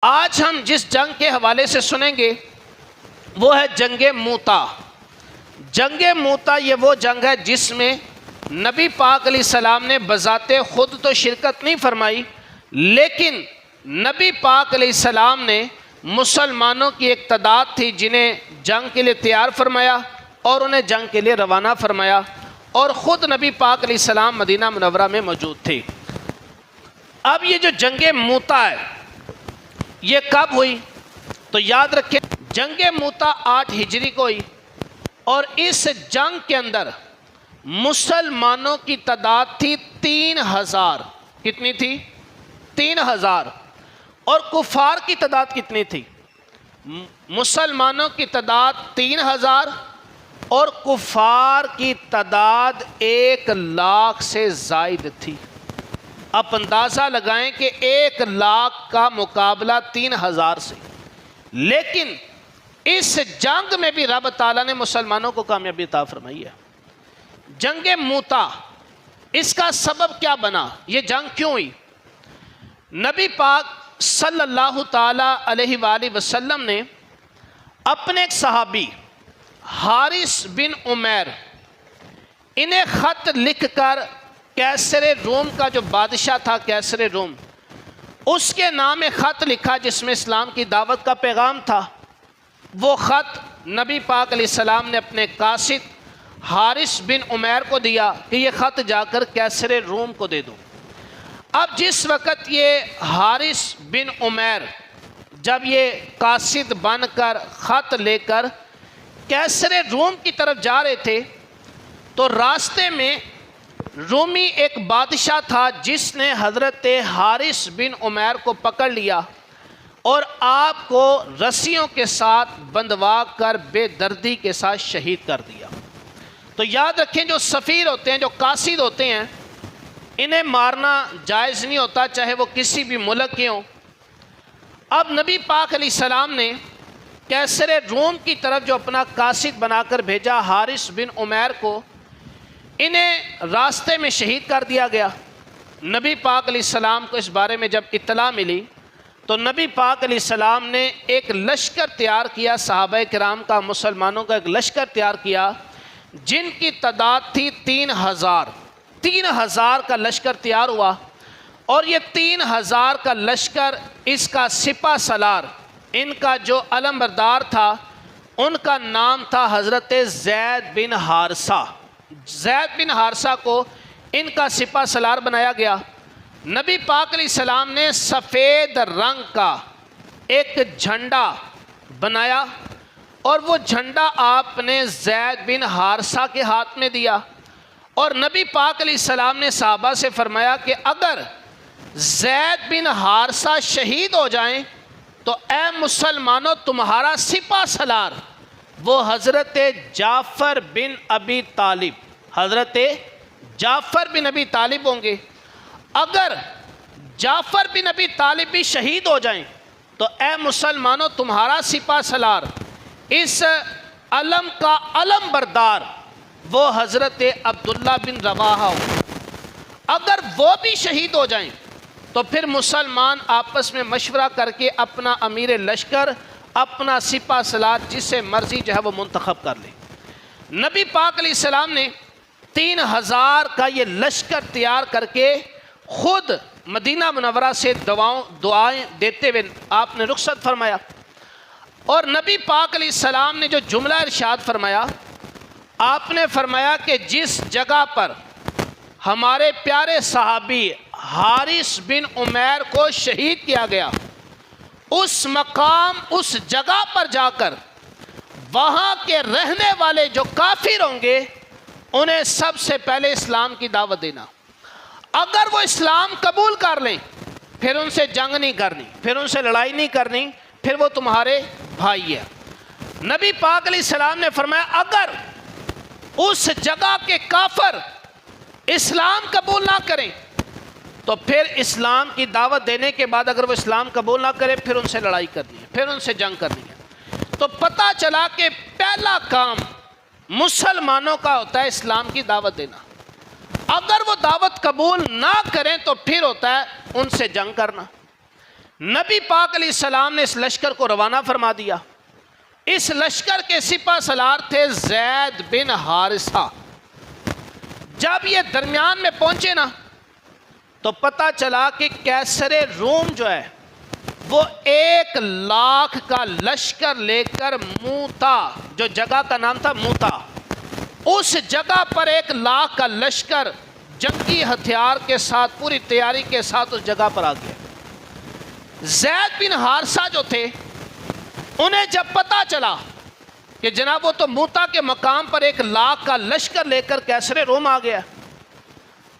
آج ہم جس جنگ کے حوالے سے سنیں گے وہ ہے جنگ موتا۔ جنگ موتا یہ وہ جنگ ہے جس میں نبی پاک علیہ السلام نے بذات خود تو شرکت نہیں فرمائی، لیکن نبی پاک علیہ السلام نے مسلمانوں کی ایک تعداد تھی جنہیں جنگ کے لیے تیار فرمایا اور انہیں جنگ کے لیے روانہ فرمایا، اور خود نبی پاک علیہ السلام مدینہ منورہ میں موجود تھے۔ اب یہ جو جنگ موتا ہے یہ کب ہوئی؟ تو یاد رکھیں جنگ موتا 8 ہجری کو ہوئی، اور اس جنگ کے اندر مسلمانوں کی تعداد تھی 3000۔ کتنی تھی؟ 3000۔ اور کفار کی تعداد کتنی تھی؟ مسلمانوں کی تعداد 3000 اور کفار کی تعداد 1,00,000 سے زائد تھی۔ اب اندازہ لگائیں کہ 1,00,000 کا مقابلہ 3000 سے، لیکن اس جنگ میں بھی رب تعالیٰ نے مسلمانوں کو کامیابی عطا فرمائی ہے۔ جنگ موتا، اس کا سبب کیا بنا؟ یہ جنگ کیوں ہوئی؟ نبی پاک صلی اللہ تعالیٰ علیہ وآلہ وسلم نے اپنے ایک صحابی حارث بن عمیر انہیں خط لکھ کر کیسر روم کا جو بادشاہ تھا، کیسر روم، اس کے نام خط لکھا جس میں اسلام کی دعوت کا پیغام تھا۔ وہ خط نبی پاک علیہ السلام نے اپنے قاصد حارث بن عمیر کو دیا کہ یہ خط جا کر کیسر روم کو دے دو۔ اب جس وقت یہ حارث بن عمیر جب یہ قاصد بن کر خط لے کر کیسر روم کی طرف جا رہے تھے تو راستے میں رومی ایک بادشاہ تھا جس نے حضرت حارث بن عمیر کو پکڑ لیا اور آپ کو رسیوں کے ساتھ بندھوا کر بے دردی کے ساتھ شہید کر دیا۔ تو یاد رکھیں جو سفیر ہوتے ہیں، جو قاصد ہوتے ہیں، انہیں مارنا جائز نہیں ہوتا، چاہے وہ کسی بھی ملک کے ہوں۔ اب نبی پاک علیہ السلام نے کیسر روم کی طرف جو اپنا قاصد بنا کر بھیجا حارث بن عمیر کو، انہیں راستے میں شہید کر دیا گیا۔ نبی پاک علیہ السلام کو اس بارے میں جب اطلاع ملی تو نبی پاک علیہ السلام نے ایک لشکر تیار کیا، صحابہ کرام کا، مسلمانوں کا ایک لشکر تیار کیا جن کی تعداد تھی 3000۔ 3000 کا لشکر تیار ہوا، اور یہ 3000 کا لشکر، اس کا سپہ سالار، ان کا جو علم بردار تھا ان کا نام تھا حضرت زید بن حارثہ۔ زید بن حارثہ کو ان کا سپہ سالار بنایا گیا۔ نبی پاک علیہ السلام نے سفید رنگ کا ایک جھنڈا بنایا، اور وہ جھنڈا آپ نے زید بن حارثہ کے ہاتھ میں دیا، اور نبی پاک علیہ السلام نے صحابہ سے فرمایا کہ اگر زید بن حارثہ شہید ہو جائیں تو اے مسلمانوں تمہارا سپہ سالار وہ حضرت جعفر بن ابی طالب، حضرت جعفر بن ابی طالب ہوں گے۔ اگر جعفر بن ابی طالب بھی شہید ہو جائیں تو اے مسلمانوں تمہارا سپہ سالار، اس علم کا علم بردار، وہ حضرت عبداللہ بن رواحہ ہو۔ اگر وہ بھی شہید ہو جائیں تو پھر مسلمان آپس میں مشورہ کر کے اپنا امیر لشکر، اپنا سپہ سالار جسے مرضی جو ہے وہ منتخب کر لے۔ نبی پاک علیہ السلام نے 3000 کا یہ لشکر تیار کر کے خود مدینہ منورہ سے دعائیں دیتے ہوئے آپ نے رخصت فرمایا، اور نبی پاک علیہ السلام نے جو جملہ ارشاد فرمایا، آپ نے فرمایا کہ جس جگہ پر ہمارے پیارے صحابی حارث بن عمیر کو شہید کیا گیا، اس مقام، اس جگہ پر جا کر وہاں کے رہنے والے جو کافر ہوں گے انہیں سب سے پہلے اسلام کی دعوت دینا۔ اگر وہ اسلام قبول کر لیں پھر ان سے جنگ نہیں کرنی، پھر ان سے لڑائی نہیں کرنی، پھر وہ تمہارے بھائی ہیں۔ نبی پاک علیہ السلام نے فرمایا اگر اس جگہ کے کافر اسلام قبول نہ کریں تو پھر اسلام کی دعوت دینے کے بعد اگر وہ اسلام قبول نہ کرے پھر ان سے لڑائی کرنی ہے، پھر ان سے جنگ کرنی ہے۔ تو پتہ چلا کہ پہلا کام مسلمانوں کا ہوتا ہے اسلام کی دعوت دینا۔ اگر وہ دعوت قبول نہ کریں تو پھر ہوتا ہے ان سے جنگ کرنا۔ نبی پاک علیہ السلام نے اس لشکر کو روانہ فرما دیا. اس لشکر کے سپہ سالار تھے زید بن حارثہ. جب یہ درمیان میں پہنچے نا تو پتہ چلا کہ قیصر روم جو ہے وہ 1,00,000 کا لشکر لے کر موتا، جو جگہ کا نام تھا موتا، اس جگہ پر 1,00,000 کا لشکر جنگی ہتھیار کے ساتھ پوری تیاری کے ساتھ اس جگہ پر آ گیا. زید بن حارثہ جو تھے انہیں جب پتہ چلا کہ جناب وہ تو موتا کے مقام پر 1,00,000 کا لشکر لے کر قیصر روم آ گیا.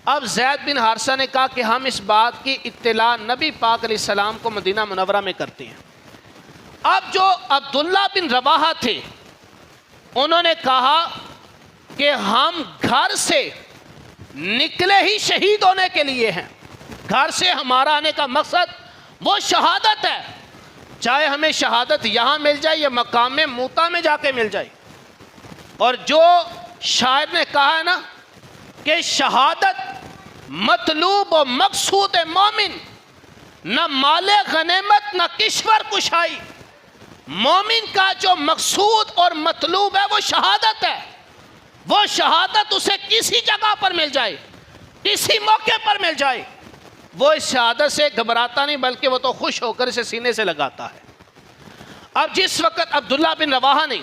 اب زید بن حارثہ نے کہا کہ ہم اس بات کی اطلاع نبی پاک علیہ السلام کو مدینہ منورہ میں کرتے ہیں. اب جو عبداللہ بن رواحہ تھے انہوں نے کہا کہ ہم گھر سے نکلے ہی شہید ہونے کے لیے ہیں. گھر سے ہمارا آنے کا مقصد وہ شہادت ہے، چاہے ہمیں شہادت یہاں مل جائے یا مقام موتا میں جا کے مل جائے. اور جو شاعر نے کہا ہے نا کہ شہادت مطلوب و مقصود مومن، نہ مال غنیمت نہ کشور کشائی. مومن کا جو مقصود اور مطلوب ہے وہ شہادت ہے. وہ شہادت اسے کسی جگہ پر مل جائے، کسی موقع پر مل جائے، وہ اس شہادت سے گھبراتا نہیں بلکہ وہ تو خوش ہو کر اسے سینے سے لگاتا ہے. اب جس وقت عبداللہ بن رواحہ نے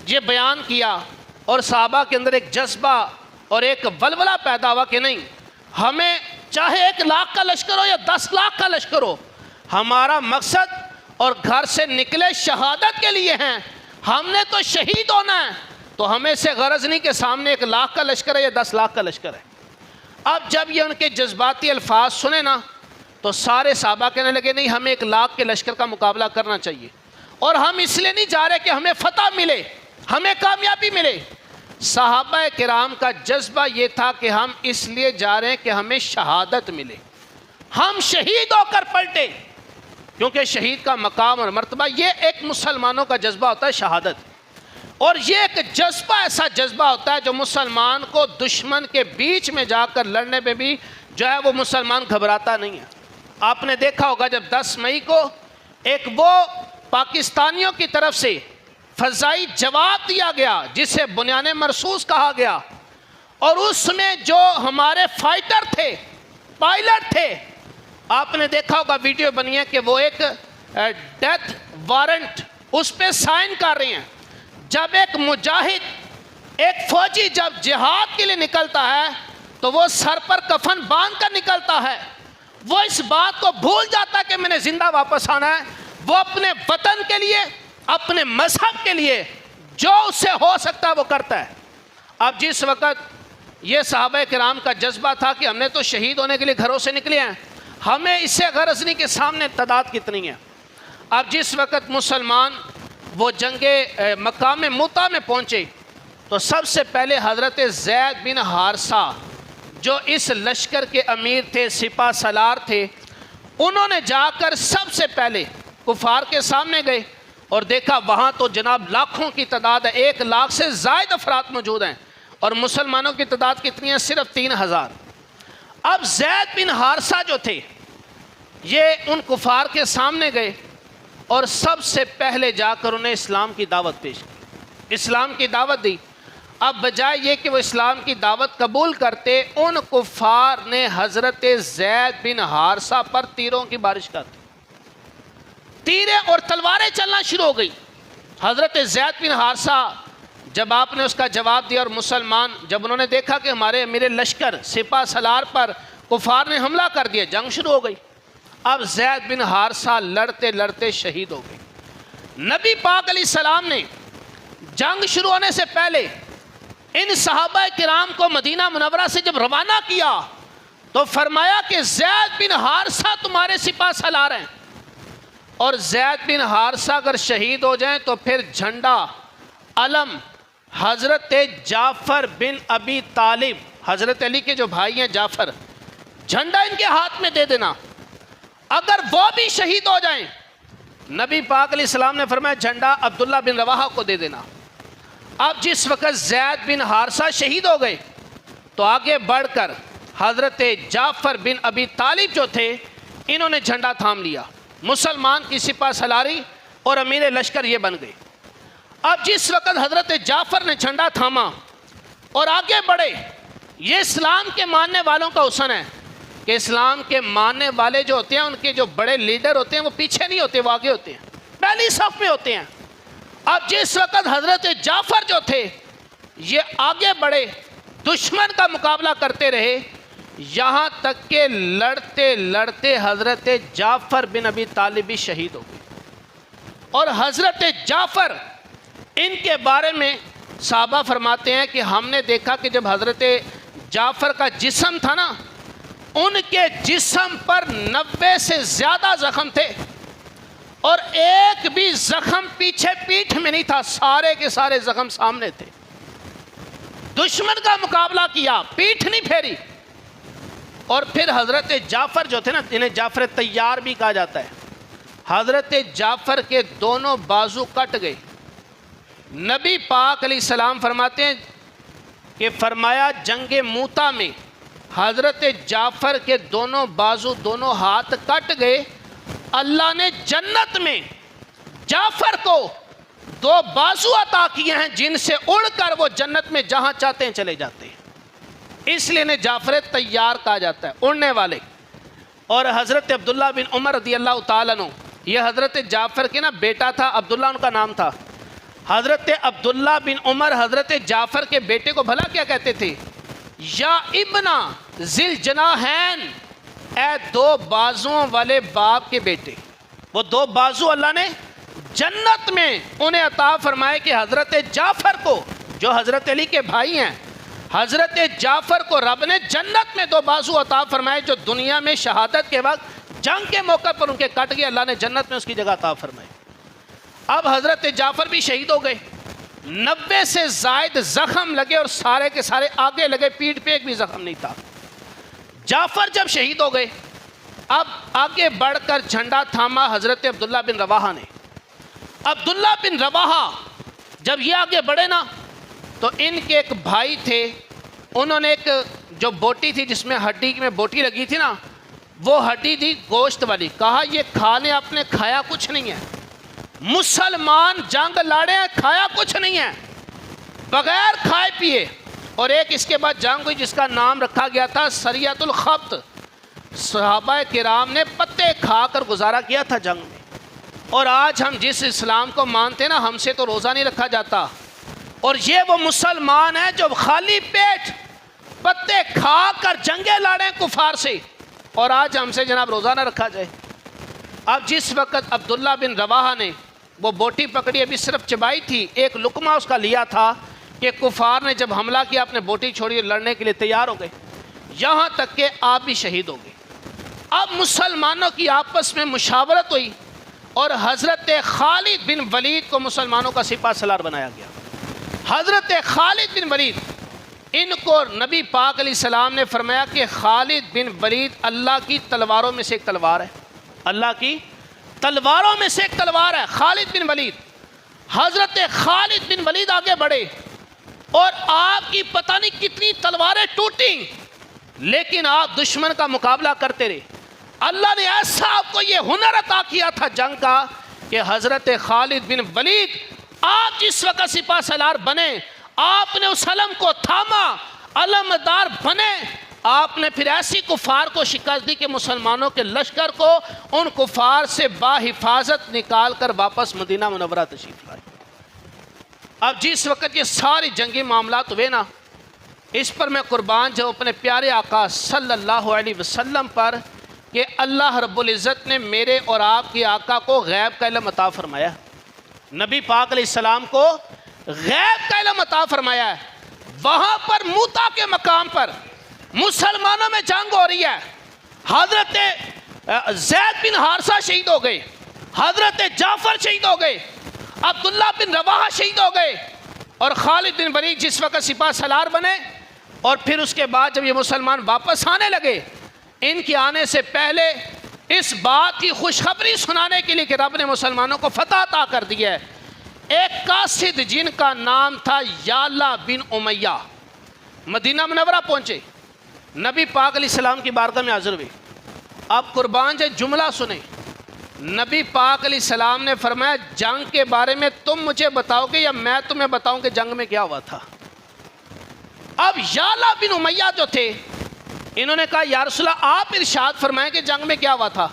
یہ بیان کیا اور صحابہ کے اندر ایک جذبہ اور ایک ولولہ پیدا ہوا کہ نہیں، ہمیں چاہے 1,00,000 کا لشکر ہو یا 10,00,000 کا لشکر ہو، ہمارا مقصد اور گھر سے نکلے شہادت کے لیے ہیں، ہم نے تو شہید ہونا ہے، تو ہمیں سے غرض نہیں کہ سامنے 1,00,000 کا لشکر ہے یا 10,00,000 کا لشکر ہے. اب جب یہ ان کے جذباتی الفاظ سنے نا تو سارے صحابہ کہنے لگے نہیں، ہمیں 1,00,000 کے لشکر کا مقابلہ کرنا چاہیے، اور ہم اس لیے نہیں جا رہے کہ ہمیں فتح ملے، ہمیں کامیابی ملے. صحابہ کرام کا جذبہ یہ تھا کہ ہم اس لیے جا رہے ہیں کہ ہمیں شہادت ملے، ہم شہید ہو کر پلٹے، کیونکہ شہید کا مقام اور مرتبہ یہ ایک مسلمانوں کا جذبہ ہوتا ہے شہادت. اور یہ ایک جذبہ ایسا جذبہ ہوتا ہے جو مسلمان کو دشمن کے بیچ میں جا کر لڑنے پہ بھی جو ہے وہ مسلمان گھبراتا نہیں ہے. آپ نے دیکھا ہوگا جب 10 مئی کو ایک وہ پاکستانیوں کی طرف سے فضائی جواب دیا گیا جسے بنیان مرصوص کہا گیا، اور اس میں جو ہمارے فائٹر تھے، پائلٹ تھے، آپ نے دیکھا ہوگا ویڈیو بنی ہے کہ وہ ایک ڈیتھ وارنٹ اس پہ سائن کر رہے ہیں. جب ایک مجاہد، ایک فوجی جب جہاد کے لیے نکلتا ہے تو وہ سر پر کفن باندھ کر نکلتا ہے، وہ اس بات کو بھول جاتا ہے کہ میں نے زندہ واپس آنا ہے. وہ اپنے وطن کے لیے، اپنے مذہب کے لیے جو اس سے ہو سکتا ہے وہ کرتا ہے. اب جس وقت یہ صحابہ کرام کا جذبہ تھا کہ ہم نے تو شہید ہونے کے لیے گھروں سے نکلے ہیں، ہمیں اس سے غرض نہیں کہ سامنے تعداد کتنی ہے. اب جس وقت مسلمان وہ جنگ مقام موتا میں پہنچے تو سب سے پہلے حضرت زید بن حارثہ جو اس لشکر کے امیر تھے، سپہ سالار تھے، انہوں نے جا کر سب سے پہلے کفار کے سامنے گئے اور دیکھا وہاں تو جناب لاکھوں کی تعداد ہے، 1,00,000 سے زائد افراد موجود ہیں، اور مسلمانوں کی تعداد کتنی ہے؟ صرف 3,000. اب زید بن حارثہ جو تھے یہ ان کفار کے سامنے گئے اور سب سے پہلے جا کر انہیں اسلام کی دعوت پیش کی، اسلام کی دعوت دی. اب بجائے یہ کہ وہ اسلام کی دعوت قبول کرتے، ان کفار نے حضرت زید بن حارثہ پر تیروں کی بارش کر دی. تیریں اور تلواریں چلنا شروع ہو گئی. حضرت زید بن حارثہ جب آپ نے اس کا جواب دیا اور مسلمان جب انہوں نے دیکھا کہ میرے لشکر سپہ سالار پر کفار نے حملہ کر دیا، جنگ شروع ہو گئی. اب زید بن حارثہ لڑتے لڑتے شہید ہو گئے. نبی پاک علیہ السلام نے جنگ شروع ہونے سے پہلے ان صحابہ کرام کو مدینہ منورہ سے جب روانہ کیا تو فرمایا کہ زید بن حارثہ تمہارے سپہ سالار ہیں، اور زید بن حارثہ اگر شہید ہو جائیں تو پھر جھنڈا علم حضرت جعفر بن ابی طالب، حضرت علی کے جو بھائی ہیں جعفر، جھنڈا ان کے ہاتھ میں دے دینا. اگر وہ بھی شہید ہو جائیں، نبی پاک علیہ السلام نے فرمایا جھنڈا عبداللہ بن رواحہ کو دے دینا. اب جس وقت زید بن حارثہ شہید ہو گئے تو آگے بڑھ کر حضرت جعفر بن ابی طالب جو تھے انہوں نے جھنڈا تھام لیا. مسلمان کی سپہ سالاری اور امیر لشکر یہ بن گئے۔ اب جس وقت حضرت جعفر نے جھنڈا تھاما اور آگے بڑھے، یہ اسلام کے ماننے والوں کا حسن ہے کہ اسلام کے ماننے والے جو ہوتے ہیں ان کے جو بڑے لیڈر ہوتے ہیں وہ پیچھے نہیں ہوتے، وہ آگے ہوتے ہیں، پہلی صف میں ہوتے ہیں۔ اب جس وقت حضرت جعفر جو تھے یہ آگے بڑھے، دشمن کا مقابلہ کرتے رہے، یہاں تک کہ لڑتے لڑتے حضرت جعفر بن ابی طالب بھی شہید ہو گئے۔ اور حضرت جعفر، ان کے بارے میں صحابہ فرماتے ہیں کہ ہم نے دیکھا کہ جب حضرت جعفر کا جسم تھا نا، ان کے جسم پر 90 سے زیادہ زخم تھے، اور ایک بھی زخم پیچھے پیٹھ میں نہیں تھا، سارے کے سارے زخم سامنے تھے۔ دشمن کا مقابلہ کیا، پیٹھ نہیں پھیری۔ اور پھر حضرت جعفر جو تھے نا، انہیں جعفر طیار بھی کہا جاتا ہے، حضرت جعفر کے دونوں بازو کٹ گئے۔ نبی پاک علیہ السلام فرماتے ہیں کہ فرمایا جنگ موتا میں حضرت جعفر کے دونوں بازو، دونوں ہاتھ کٹ گئے۔ اللہ نے جنت میں جعفر کو 2 بازو عطا کیے ہیں جن سے اڑ کر وہ جنت میں جہاں چاہتے ہیں چلے جاتے ہیں، اس لیے انہیں جعفر طیار کہا جاتا ہے، اڑنے والے۔ اور حضرت عبداللہ بن عمر رضی اللہ تعالیٰ عنہ، یہ حضرت جعفر کے نا بیٹا تھا، عبداللہ ان کا نام تھا۔ حضرت عبداللہ بن عمر حضرت جعفر کے بیٹے کو بھلا کیا کہتے تھے؟ یا ابنا ذل جناحین، اے 2 بازوؤں والے باپ کے بیٹے۔ وہ 2 بازو اللہ نے جنت میں انہیں عطا فرمائے کہ حضرت جعفر کو، جو حضرت علی کے بھائی ہیں، حضرت جعفر کو رب نے جنت میں 2 بازو عطا فرمائے، جو دنیا میں شہادت کے وقت جنگ کے موقع پر ان کے کٹ گئے، اللہ نے جنت میں اس کی جگہ عطا فرمائے۔ اب حضرت جعفر بھی شہید ہو گئے، 90 سے زائد زخم لگے اور سارے کے سارے آگے لگے، پیٹھ پہ ایک بھی زخم نہیں تھا۔ جعفر جب شہید ہو گئے، اب آگے بڑھ کر جھنڈا تھاما حضرت عبداللہ بن رواحہ نے۔ عبداللہ بن رواحہ جب یہ آگے بڑھے نا، تو ان کے ایک بھائی تھے، انہوں نے ایک جو بوٹی تھی جس میں ہڈی میں بوٹی لگی تھی نا، وہ ہڈی تھی گوشت والی، کہا یہ کھا لیں، آپ نے کھایا کچھ نہیں ہے، مسلمان جنگ لڑے ہیں، کھایا کچھ نہیں ہے، بغیر کھائے پیے۔ اور ایک اس کے بعد جنگ ہوئی جس کا نام رکھا گیا تھا سریۃ الخبط، صحابہ کرام نے پتے کھا کر گزارا کیا تھا جنگ میں۔ اور آج ہم جس اسلام کو مانتے ہیں نا، ہم سے تو روزہ نہیں رکھا جاتا، اور یہ وہ مسلمان ہیں جو خالی پیٹ پتے کھا کر جنگیں لڑیں کفار سے، اور آج ہم سے جناب روزہ نہ رکھا جائے۔ اب جس وقت عبداللہ بن رواحہ نے وہ بوٹی پکڑی، ابھی صرف چبائی تھی، ایک لقمہ اس کا لیا تھا کہ کفار نے جب حملہ کیا اپنے بوٹی چھوڑی، لڑنے کے لیے تیار ہو گئے، یہاں تک کہ آپ بھی شہید ہو گئے۔ اب مسلمانوں کی آپس میں مشاورت ہوئی اور حضرت خالد بن ولید کو مسلمانوں کا سپہ سالار بنایا گیا۔ حضرت خالد بن ولید، ان کو نبی پاک علیہ السلام نے فرمایا کہ خالد بن ولید اللہ کی تلواروں میں سے ایک تلوار ہے، اللہ کی تلواروں میں سے ایک تلوار ہے خالد بن ولید۔ حضرت خالد بن ولید آگے بڑھے اور آپ کی پتہ نہیں کتنی تلواریں ٹوٹیں، لیکن آپ دشمن کا مقابلہ کرتے رہے۔ اللہ نے ایسا آپ کو یہ ہنر عطا کیا تھا جنگ کا کہ حضرت خالد بن ولید آپ جس وقت سپہ سالار بنے، آپ نے اس علم کو تھاما، علمدار بنے، آپ نے پھر ایسی کفار کو شکست دی کہ مسلمانوں کے لشکر کو ان کفار سے باحفاظت نکال کر واپس مدینہ منورہ تشریف لائے۔ اب جس وقت یہ ساری جنگی معاملات ہوئے نا، اس پر میں قربان جو اپنے پیارے آقا صلی اللہ علیہ وسلم پر کہ اللہ رب العزت نے میرے اور آپ کے آقا کو غیب کا علم عطا فرمایا، نبی پاک علیہ السلام کو غیب کا علم عطا فرمایا ہے۔ وہاں پر موتا کے مقام پر مسلمانوں میں جنگ ہو رہی ہے، حضرت زید بن حارثہ شہید ہو گئے، حضرت جعفر شہید ہو گئے، عبداللہ بن رواحہ شہید ہو گئے، اور خالد بن ولید جس وقت سپہ سالار بنے، اور پھر اس کے بعد جب یہ مسلمان واپس آنے لگے، ان کے آنے سے پہلے اس بات کی خوشخبری سنانے کے لیے کہ رب نے مسلمانوں کو فتح عطا کر دی ہے، ایک قاصد جن کا نام تھا یعلا بن امیہ مدینہ منورہ پہنچے، نبی پاک علیہ السلام کی بارگاہ میں حاضر ہوئے۔ آپ قربان جے جملہ سنیں، نبی پاک علیہ السلام نے فرمایا جنگ کے بارے میں تم مجھے بتاؤ گے یا میں تمہیں بتاؤں کہ جنگ میں کیا ہوا تھا؟ اب یعلا بن امیہ جو تھے انہوں نے کہا یا رسول اللہ آپ ارشاد فرمائیں کہ جنگ میں کیا ہوا تھا؟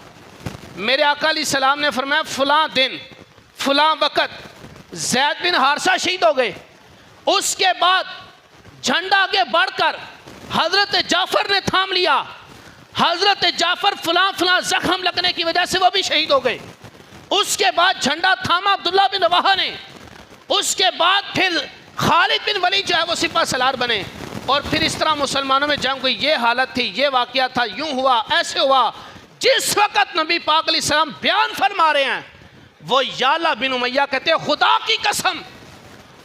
میرے آقا علیہ السلام نے فرمایا فلاں دن فلاں وقت زید بن حارثہ شہید ہو گئے، اس کے بعد جھنڈا آگے بڑھ کر حضرت جعفر نے تھام لیا، حضرت جعفر فلاں فلاں زخم لگنے کی وجہ سے وہ بھی شہید ہو گئے، اس کے بعد جھنڈا تھاما عبداللہ بن رواحہ نے، اس کے بعد پھر خالد بن ولید جو ہے وہ سپہ سالار بنے، اور پھر اس طرح مسلمانوں میں جنگ ہوئی، یہ حالت تھی، یہ واقعہ تھا، یوں ہوا ایسے ہوا۔ جس وقت نبی پاک علیہ السلام بیان فرما رہے ہیں وہ یعلا بن امیہ کہتے ہیں خدا کی قسم،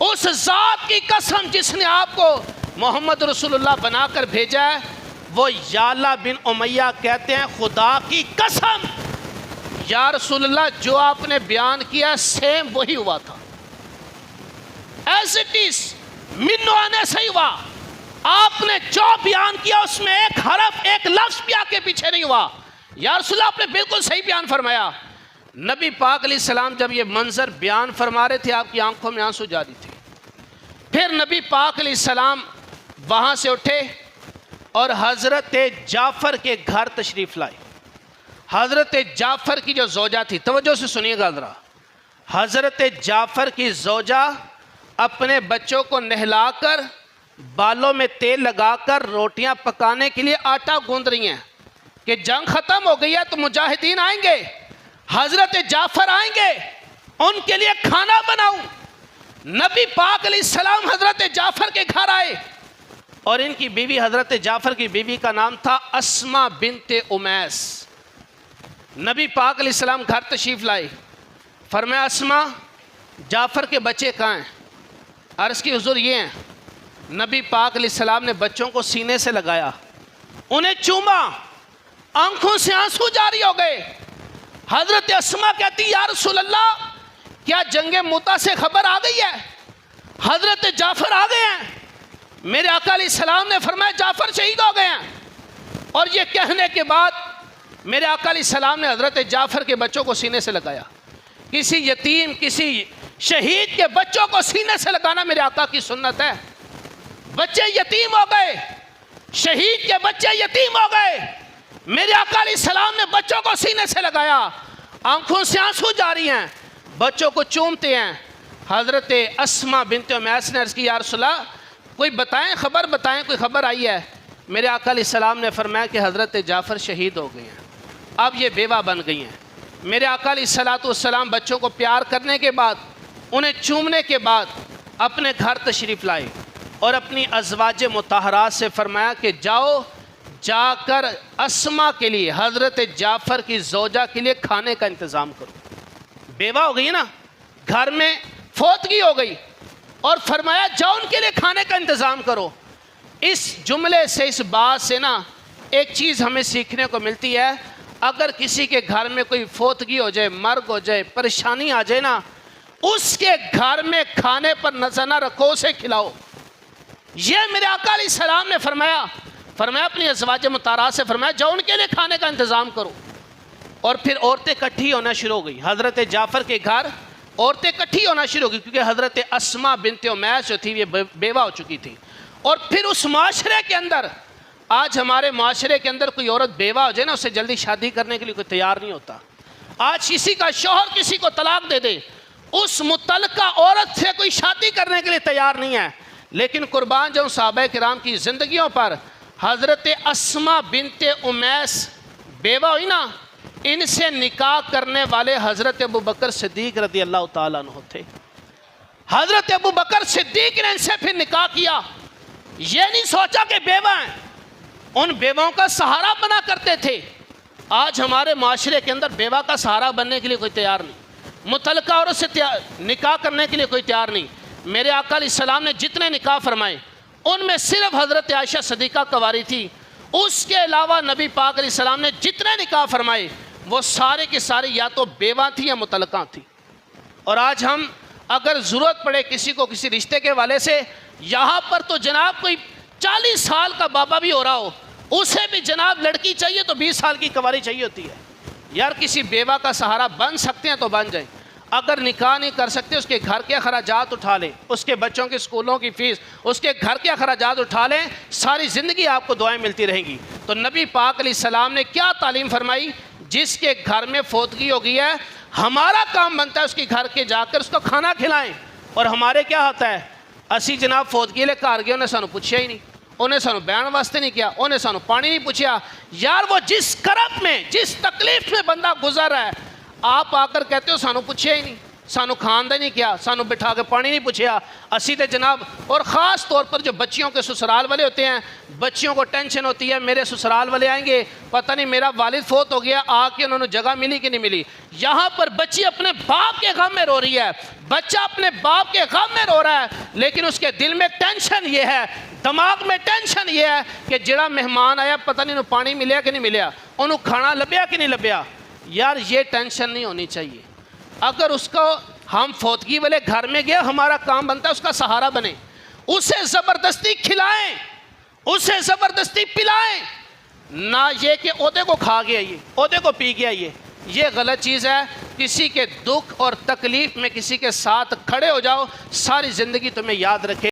اس ذات کی قسم جس نے آپ کو محمد رسول اللہ بنا کر بھیجا ہے، وہ یعلا بن امیہ کہتے ہیں خدا کی قسم یا رسول اللہ جو آپ نے بیان کیا سیم وہی ہوا تھا، ایز اٹ از، منو آنے سے ہی ہوا، آپ نے جو بیان کیا اس میں ایک حرف ایک لفظ بھی آگے پیچھے نہیں ہوا، یا رسول اللہ آپ نے بالکل صحیح بیان فرمایا۔ نبی پاک علیہ السلام جب یہ منظر بیان فرما رہے تھے آپ کی آنکھوں میں آنسو جاری تھے۔ پھر نبی پاک علیہ السلام وہاں سے اٹھے اور حضرت جعفر کے گھر تشریف لائے۔ حضرت جعفر کی جو زوجہ تھی، توجہ سے سنیے گا ذرا، حضرت جعفر کی زوجہ اپنے بچوں کو نہلا کر بالوں میں تیل لگا کر روٹیاں پکانے کے لیے آٹا گوندھ رہی ہیں کہ جنگ ختم ہو گئی ہے تو مجاہدین آئیں گے، حضرت جعفر آئیں گے، ان کے لیے کھانا بناؤں۔ نبی پاک علیہ السلام حضرت جعفر کے گھر آئے اور ان کی بیوی حضرت جعفر کی بیوی کا نام تھا اسما بنت امیس۔ نبی پاک علیہ السلام گھر تشریف لائے، فرمایا اسما جعفر کے بچے کہاں ہیں؟ عرض کی حضور یہ ہیں۔ نبی پاک علیہ السلام نے بچوں کو سینے سے لگایا، انہیں چوما، آنکھوں سے آنسو جاری ہو گئے۔ حضرت اسما کہتی یا رسول اللہ کیا جنگ موتا سے خبر آ گئی ہے؟ حضرت جعفر آ گئے ہیں۔ میرے آقا علیہ السلام نے فرمایا جعفر شہید ہو گئے ہیں، اور یہ کہنے کے بعد میرے آقا علیہ السلام نے حضرت جعفر کے بچوں کو سینے سے لگایا۔ کسی یتیم کسی شہید کے بچوں کو سینے سے لگانا میرے آقا کی سنت ہے۔ بچے یتیم ہو گئے، شہید کے بچے یتیم ہو گئے، میرے آقا علیہ السلام نے بچوں کو سینے سے لگایا، آنکھوں سے آنسو جاری ہیں، بچوں کو چومتے ہیں۔ حضرت اسما بنت امیس نے عرض کی یا رسول اللہ کوئی بتائیں، خبر بتائیں، کوئی خبر آئی ہے؟ میرے آقا علیہ السلام نے فرمایا کہ حضرت جعفر شہید ہو گئے ہیں، اب یہ بیوہ بن گئی ہیں۔ میرے آقا علیہ السلام بچوں کو پیار کرنے کے بعد، انہیں چومنے کے بعد اپنے گھر تشریف لائے اور اپنی ازواج مطہرات سے فرمایا کہ جاؤ جا کر اسما کے لیے، حضرت جعفر کی زوجہ کے لیے کھانے کا انتظام کرو۔ بیوہ ہو گئی نا، گھر میں فوتگی ہو گئی، اور فرمایا جاؤ ان کے لیے کھانے کا انتظام کرو۔ اس جملے سے، اس بات سے نا ایک چیز ہمیں سیکھنے کو ملتی ہے، اگر کسی کے گھر میں کوئی فوتگی ہو جائے، مرگ ہو جائے، پریشانی آ جائے نا، اس کے گھر میں کھانے پر نظر نہ رکھو، اسے کھلاؤ۔ یہ میرے آقا علیہ السلام نے فرمایا اپنی ازواج مطہرات سے فرمایا جاؤ ان کے لیے کھانے کا انتظام کرو۔ اور پھر عورتیں اکٹھی ہونا شروع ہو گئی، حضرت جعفر کے گھر عورتیں اکٹھی ہونا شروع ہو گئی، کیونکہ حضرت اسما بنت امیس جو تھی یہ بیوہ ہو چکی تھی۔ اور پھر اس معاشرے کے اندر، آج ہمارے معاشرے کے اندر کوئی عورت بیوہ ہو جائے نا، اسے جلدی شادی کرنے کے لیے کوئی تیار نہیں ہوتا۔ آج کسی کا شوہر کسی کو طلاق دے دے، اس متعلقہ عورت سے کوئی شادی کرنے کے لیے تیار نہیں ہے۔ لیکن قربان جاؤں صحابہ کرام کی زندگیوں پر، حضرت اسما بنت امیس بیوہ ہوئی نا، ان سے نکاح کرنے والے حضرت ابوبکر صدیق رضی اللہ تعالیٰ عنہ تھے۔ حضرت ابوبکر صدیق نے ان سے پھر نکاح کیا، یہ نہیں سوچا کہ بیوہ ہیں، ان بیووں کا سہارا بنا کرتے تھے۔ آج ہمارے معاشرے کے اندر بیوہ کا سہارا بننے کے لیے کوئی تیار نہیں، متعلقہ عورت سے نکاح کرنے کے لیے کوئی تیار نہیں۔ میرے آقا علیہ السلام نے جتنے نکاح فرمائے ان میں صرف حضرت عائشہ صدیقہ کنواری تھی، اس کے علاوہ نبی پاک علیہ السلام نے جتنے نکاح فرمائے وہ سارے کے سارے یا تو بیوہ تھی یا متعلقہ تھی۔ اور آج ہم اگر ضرورت پڑے کسی کو کسی رشتے کے والے سے، یہاں پر تو جناب کوئی 40 سال کا بابا بھی ہو رہا ہو، اسے بھی جناب لڑکی چاہیے تو 20 سال کی کنواری چاہیے ہوتی ہے۔ یار کسی بیوہ کا سہارا بن سکتے ہیں تو بن جائیں، اگر نکاح نہیں کر سکتے اس کے گھر کے اخراجات اٹھا لیں، اس کے بچوں کے اسکولوں کی فیس، اس کے گھر کے اخراجات اٹھا لیں، ساری زندگی آپ کو دعائیں ملتی رہیں گی۔ تو نبی پاک علیہ السلام نے کیا تعلیم فرمائی؟ جس کے گھر میں فوتگی ہو گئی ہے، ہمارا کام بنتا ہے اس کے گھر کے جا کر اس کو کھانا کھلائیں۔ اور ہمارے کیا ہوتا ہے، اسی جناب فوتگی لے گھر گئے، انہیں سانو پوچھیا ہی نہیں، انہیں سانو بیان واسطے نہیں کیا، انہیں سانو پانی نہیں پوچھیا۔ یار وہ جس کرب میں، جس تکلیف میں بندہ گزر رہا ہے، آپ آ کر کہتے ہو سانو پوچھیا ہی نہیں، سانو کھاندہ نہیں کیا، سانو بٹھا کے پانی نہیں پوچھیا۔ اسی تے جناب، اور خاص طور پر جو بچیوں کے سسرال والے ہوتے ہیں، بچیوں کو ٹینشن ہوتی ہے میرے سسرال والے آئیں گے، پتہ نہیں میرا والد فوت ہو گیا، آ کے انہوں نے جگہ ملی کہ نہیں ملی۔ یہاں پر بچی اپنے باپ کے غم میں رو رہی ہے، بچہ اپنے باپ کے غم میں رو رہا ہے، لیکن اس کے دل میں ٹینشن یہ ہے، دماغ میں ٹینشن یہ ہے کہ جڑا مہمان آیا پتہ نہیں انہوں پانی ملیا کہ نہیں ملیا، انہوں کھانا لبیا کہ نہیں لبیا۔ یار یہ ٹینشن نہیں ہونی چاہیے۔ اگر اس کو ہم فوتگی والے گھر میں گئے، ہمارا کام بنتا ہے اس کا سہارا بنے، اسے زبردستی کھلائیں، اسے زبردستی پلائیں، نہ یہ کہ عہدے کو کھا گیا عہدے کو پی گیا۔ یہ غلط چیز ہے۔ کسی کے دکھ اور تکلیف میں کسی کے ساتھ کھڑے ہو جاؤ، ساری زندگی تمہیں یاد رکھے۔